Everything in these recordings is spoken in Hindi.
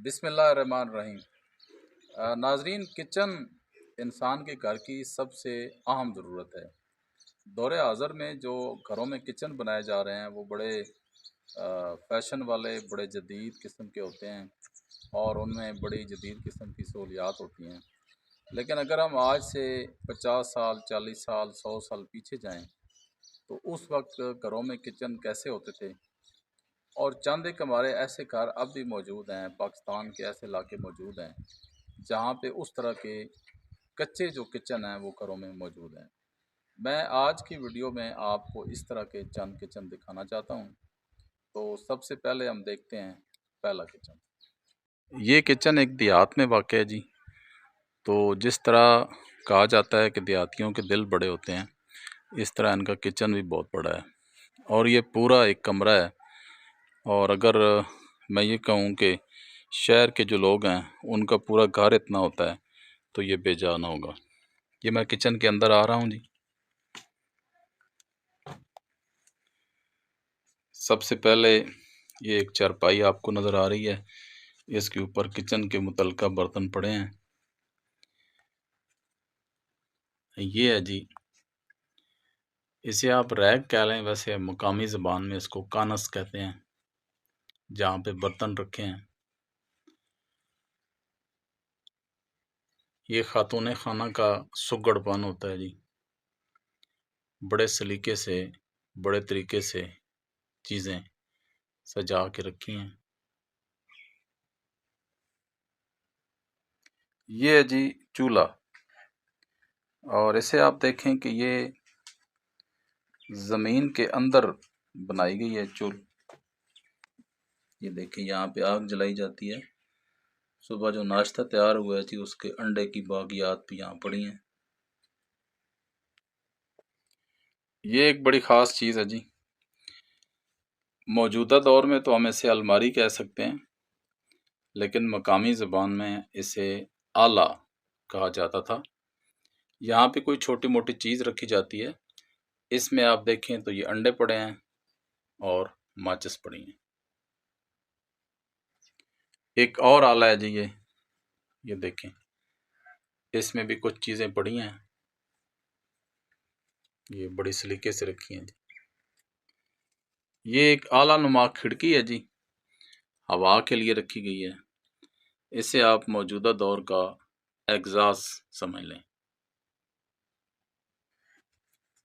बिस्मिल्लाहिर्रहमानिर्रहीम। नाजरीन, किचन इंसान के घर की सबसे अहम ज़रूरत है। दौरे हाज़र में जो घरों में किचन बनाए जा रहे हैं वो बड़े फैशन वाले, बड़े जदीद किस्म के होते हैं और उनमें बड़ी जदीद किस्म की सहूलियात होती हैं। लेकिन अगर हम आज से 50 साल, 40 साल, 100 साल पीछे जाएं तो उस वक्त घरों में किचन कैसे होते थे। और चंद एक हमारे ऐसे घर अब भी मौजूद हैं, पाकिस्तान के ऐसे इलाके मौजूद हैं जहाँ पे उस तरह के कच्चे जो किचन हैं वो घरों में मौजूद हैं। मैं आज की वीडियो में आपको इस तरह के चंद किचन दिखाना चाहता हूँ। तो सबसे पहले हम देखते हैं पहला किचन। ये किचन एक देहात में वाक़ है जी। तो जिस तरह कहा जाता है कि देहातियों के दिल बड़े होते हैं, इस तरह इनका किचन भी बहुत बड़ा है और ये पूरा एक कमरा है। और अगर मैं ये कहूँ कि शहर के जो लोग हैं उनका पूरा घर इतना होता है तो ये बेजान होगा। ये मैं किचन के अंदर आ रहा हूँ जी। सबसे पहले ये एक चारपाई आपको नज़र आ रही है, इसके ऊपर किचन के मुतल्लिका बर्तन पड़े हैं। ये है जी, इसे आप रैक कह लें, वैसे मुकामी ज़बान में इसको कानस कहते हैं, जहाँ पे बर्तन रखे हैं। ये खातून खाना का सुगड़पन होता है जी। बड़े सलीके से, बड़े तरीके से चीज़ें सजा के रखी हैं। ये है जी चूल्हा, और इसे आप देखें कि ये ज़मीन के अंदर बनाई गई है चूल। ये देखिए यहाँ पे आग जलाई जाती है। सुबह जो नाश्ता तैयार हुआ है जी, उसके अंडे की बागियात भी यहाँ पड़ी हैं। ये एक बड़ी ख़ास चीज़ है जी। मौजूदा दौर में तो हम इसे अलमारी कह सकते हैं, लेकिन मकामी ज़बान में इसे आला कहा जाता था। यहाँ पे कोई छोटी मोटी चीज़ रखी जाती है। इसमें आप देखें तो ये अंडे पड़े हैं और माचिस पड़ी हैं। एक और आला है जी, ये देखें, इसमें भी कुछ चीज़ें पड़ी हैं। ये बड़ी सलीके से रखी हैं जी। ये एक आला नुमा खिड़की है जी, हवा के लिए रखी गई है। इसे आप मौजूदा दौर का एग्जास समझ लें।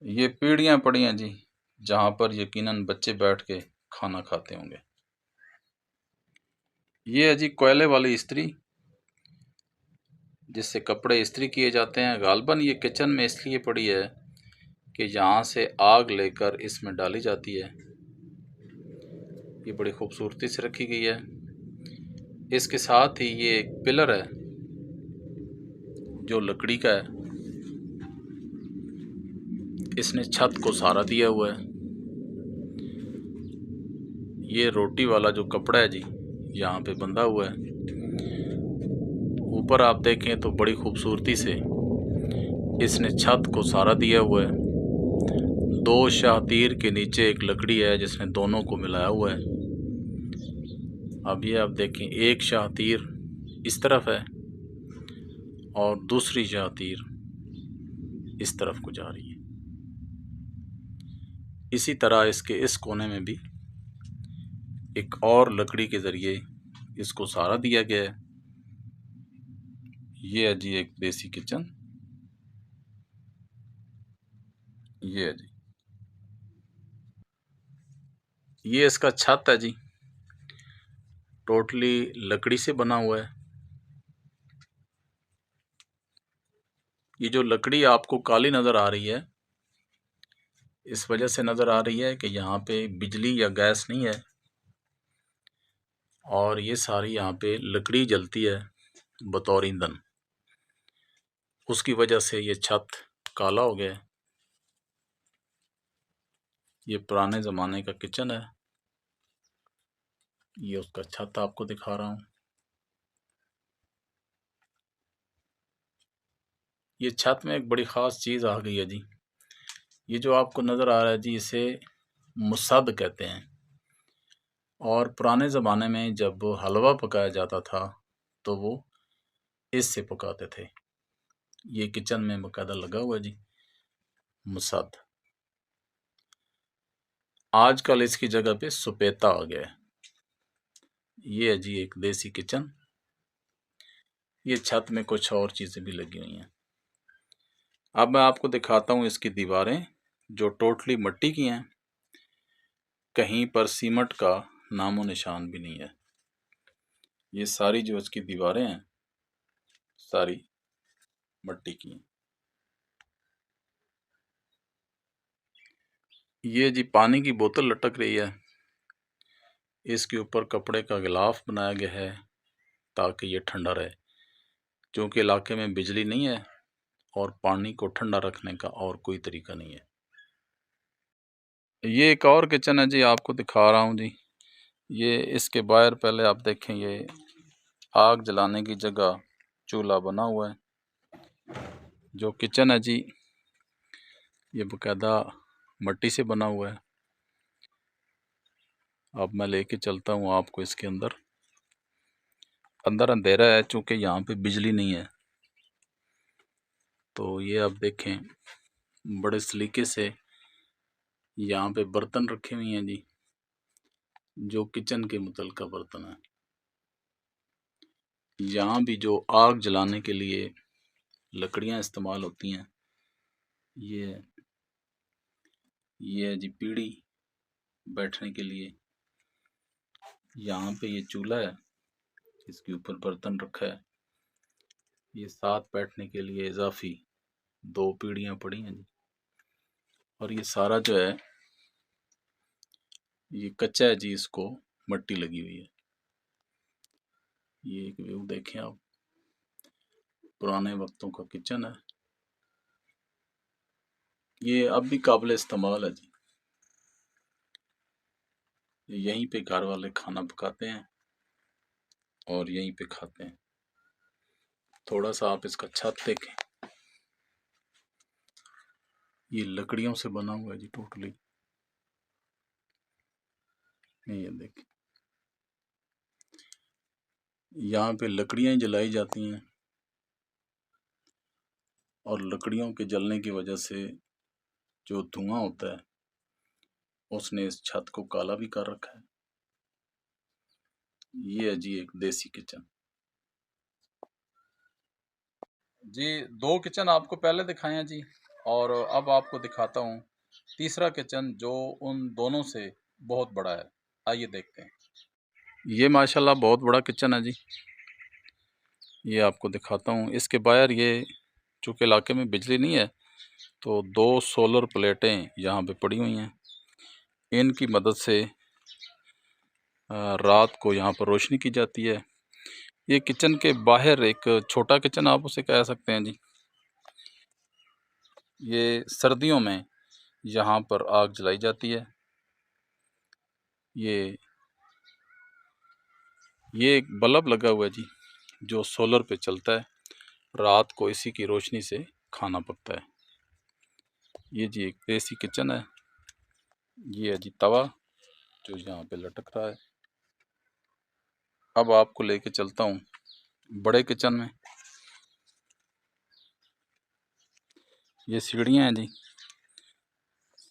ये पीढ़ियाँ पड़ी हैं जी, जहाँ पर यकीनन बच्चे बैठ के खाना खाते होंगे। ये है जी कोयले वाली इस्त्री, जिससे कपड़े इस्त्री किए जाते हैं। गालबन ये किचन में इसलिए पड़ी है कि यहाँ से आग लेकर इसमें डाली जाती है। ये बड़ी खूबसूरती से रखी गई है। इसके साथ ही ये एक पिलर है जो लकड़ी का है, इसने छत को सहारा दिया हुआ है। ये रोटी वाला जो कपड़ा है जी, यहाँ पे बंधा हुआ है। ऊपर आप देखें तो बड़ी खूबसूरती से इसने छत को सहारा दिया हुआ है। दो शाहतीर के नीचे एक लकड़ी है जिसने दोनों को मिलाया हुआ है। अब ये आप देखें, एक शाहतीर इस तरफ है और दूसरी शाहतीर इस तरफ को जा रही है। इसी तरह इसके इस कोने में भी एक और लकड़ी के ज़रिए इसको सहारा दिया गया है। ये है जी एक देसी किचन। ये है जी, ये इसका छत है जी, टोटली लकड़ी से बना हुआ है। ये जो लकड़ी आपको काली नज़र आ रही है, इस वजह से नज़र आ रही है कि यहाँ पे बिजली या गैस नहीं है, और ये सारी यहाँ पे लकड़ी जलती है बतौर ईंधन। उसकी वजह से ये छत काला हो गया है। ये पुराने ज़माने का किचन है। ये उसका छत आपको दिखा रहा हूँ। ये छत में एक बड़ी ख़ास चीज़ आ गई है जी। ये जो आपको नज़र आ रहा है जी, इसे मुसद कहते हैं। और पुराने ज़माने में जब हलवा पकाया जाता था तो वो इससे पकाते थे। ये किचन में बाकायदा लगा हुआ है जी मुसद। आजकल इसकी जगह पे सुपेता आ गया है। ये है जी एक देसी किचन। ये छत में कुछ और चीज़ें भी लगी हुई हैं। अब मैं आपको दिखाता हूँ इसकी दीवारें, जो टोटली मिट्टी की हैं। कहीं पर सीमेंट का नामो निशान भी नहीं है। ये सारी जो इसकी दीवारें हैं सारी मिट्टी की हैं। ये जी पानी की बोतल लटक रही है। इसके ऊपर कपड़े का गिलाफ बनाया गया है ताकि ये ठंडा रहे, क्योंकि इलाके में बिजली नहीं है और पानी को ठंडा रखने का और कोई तरीका नहीं है। ये एक और किचन है जी, आपको दिखा रहा हूँ जी। ये इसके बाहर पहले आप देखें, ये आग जलाने की जगह चूल्हा बना हुआ है। जो किचन है जी ये बाकायदा मिट्टी से बना हुआ है। अब मैं लेके चलता हूँ आपको इसके अंदर। अंदर अंधेरा है चूँकि यहाँ पे बिजली नहीं है। तो ये आप देखें बड़े सलीके से यहाँ पे बर्तन रखे हुए हैं जी, जो किचन के मुतल्लिका बर्तन है। यहाँ भी जो आग जलाने के लिए लकड़ियाँ इस्तेमाल होती हैं, ये है जी पीढ़ी बैठने के लिए। यहाँ पे ये चूल्हा है, इसके ऊपर बर्तन रखा है। ये साथ बैठने के लिए इजाफी 2 पीढ़ियाँ पड़ी हैं जी। और ये सारा जो है ये कच्चा है जी, इसको मिट्टी लगी हुई है। ये एक व्यू देखें आप, पुराने वक्तों का किचन है। ये अब भी काबिल इस्तेमाल है जी। यहीं पे घर वाले खाना पकाते हैं और यहीं पे खाते हैं। थोड़ा सा आप इसका छत देखें, ये लकड़ियों से बना हुआ है जी टोटली। ये देखें, यहाँ पे लकड़ियाँ जलाई जाती हैं और लकड़ियों के जलने की वजह से जो धुआं होता है उसने इस छत को काला भी कर रखा है। ये है जी एक देसी किचन जी। 2 किचन आपको पहले दिखाए हैं जी, और अब आपको दिखाता हूँ तीसरा किचन जो उन दोनों से बहुत बड़ा है। आइए देखते हैं। ये माशाल्लाह बहुत बड़ा किचन है जी। ये आपको दिखाता हूँ। इसके बाहर ये चूँकि इलाके में बिजली नहीं है तो 2 सोलर प्लेटें यहाँ पे पड़ी हुई हैं। इनकी मदद से रात को यहाँ पर रोशनी की जाती है। ये किचन के बाहर एक छोटा किचन आप उसे कह सकते हैं जी। ये सर्दियों में यहाँ पर आग जलाई जाती है। ये एक बल्ब लगा हुआ है जी, जो सोलर पे चलता है। रात को इसी की रोशनी से खाना पकता है। ये जी एक देसी किचन है। ये है जी तवा जो यहाँ पे लटक रहा है। अब आपको लेके चलता हूँ बड़े किचन में। ये सीढ़ियाँ हैं जी।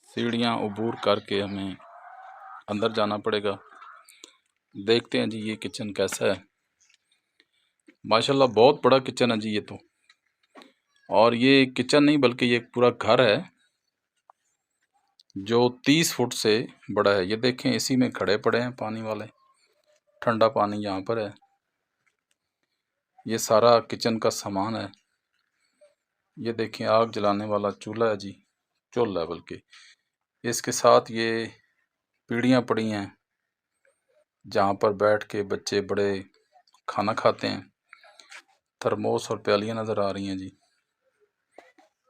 सीढ़ियाँ अबूर करके हमें अंदर जाना पड़ेगा। देखते हैं जी ये किचन कैसा है। माशाल्लाह बहुत बड़ा किचन है जी ये तो। और ये किचन नहीं बल्कि ये एक पूरा घर है जो 30 फुट से बड़ा है। ये देखें इसी में खड़े पड़े हैं पानी वाले। ठंडा पानी यहाँ पर है। ये सारा किचन का सामान है। ये देखें आग जलाने वाला चूल्हा है जी, चूल्हा है बल्कि। इसके साथ ये पीढ़ियाँ पड़ी हैं जहाँ पर बैठ के बच्चे बड़े खाना खाते हैं। थर्मोस और प्यालियाँ नज़र आ रही हैं जी।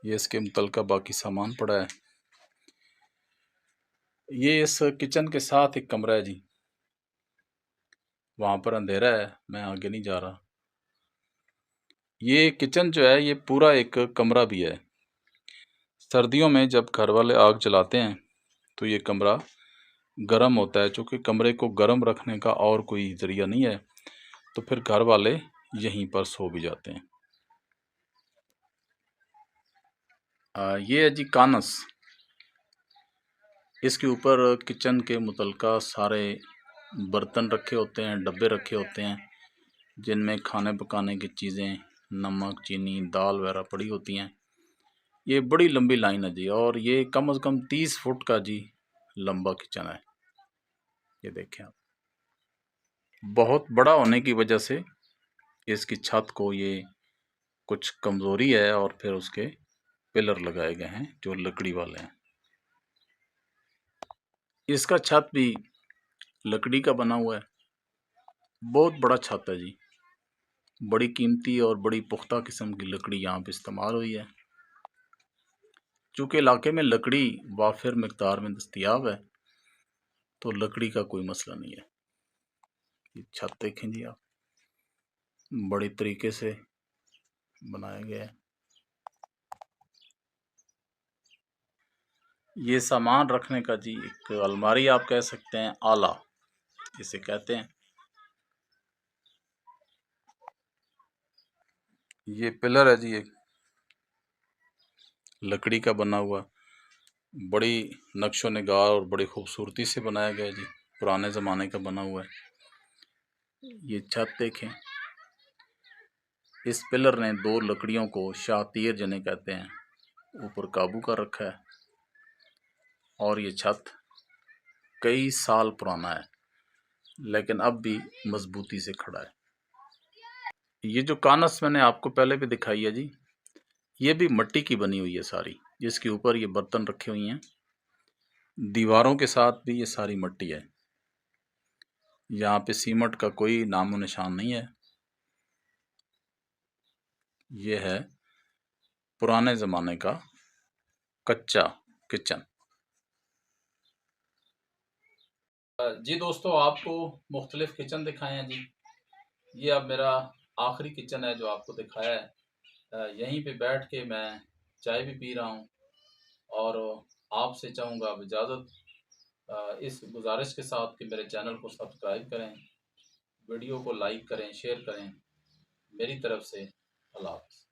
ये इसके मुतल्लिका बाकी सामान पड़ा है। ये इस किचन के साथ एक कमरा है जी। वहाँ पर अंधेरा है, मैं आगे नहीं जा रहा। ये किचन जो है ये पूरा एक कमरा भी है। सर्दियों में जब घर वाले आग जलाते हैं तो ये कमरा गर्म होता है, चूँकि कमरे को गर्म रखने का और कोई ज़रिया नहीं है, तो फिर घर वाले यहीं पर सो भी जाते हैं। ये है जी कानस। इसके ऊपर किचन के मुतलका सारे बर्तन रखे होते हैं, डब्बे रखे होते हैं, जिनमें खाने पकाने की चीज़ें, नमक, चीनी, दाल वगैरह पड़ी होती हैं। ये बड़ी लंबी लाइन है जी, और ये कम से कम 30 फुट का जी लंबा किचन है। ये देखें आप, बहुत बड़ा होने की वजह से इसकी छत को ये कुछ कमज़ोरी है, और फिर उसके पिलर लगाए गए हैं जो लकड़ी वाले हैं। इसका छत भी लकड़ी का बना हुआ है। बहुत बड़ा छत है जी, बड़ी कीमती और बड़ी पुख्ता किस्म की लकड़ी यहाँ पे इस्तेमाल हुई है। चूँकि इलाके में लकड़ी वाफिर मिकदार में दस्तयाब है, तो लकड़ी का कोई मसला नहीं है। ये छत देखें जी आप, बड़ी तरीके से बनाया गया है। ये सामान रखने का जी एक अलमारी आप कह सकते हैं, आला इसे कहते हैं। ये पिलर है जी, एक लकड़ी का बना हुआ, बड़ी नक्शो निगार और बड़ी खूबसूरती से बनाया गया जी, पुराने ज़माने का बना हुआ है। ये छत देखें, इस पिलर ने 2 लकड़ियों को शातीर जिन्हें कहते हैं ऊपर काबू कर रखा है, और ये छत कई साल पुराना है, लेकिन अब भी मजबूती से खड़ा है। ये जो कानस मैंने आपको पहले भी दिखाई है जी, ये भी मिट्टी की बनी हुई है सारी, जिसके ऊपर ये बर्तन रखे हुए हैं। दीवारों के साथ भी ये सारी मिट्टी है, यहाँ पे सीमेंट का कोई नामो निशान नहीं है। ये है पुराने ज़माने का कच्चा किचन। जी दोस्तों, आपको मुख्तलिफ किचन दिखाए हैं जी। ये अब मेरा आखिरी किचन है जो आपको दिखाया है। यहीं पे बैठ के मैं चाय भी पी रहा हूँ, और आपसे चाहूँगा अब इजाज़त, इस गुजारिश के साथ कि मेरे चैनल को सब्सक्राइब करें, वीडियो को लाइक करें, शेयर करें। मेरी तरफ से अल्लाह हाफ़िज़।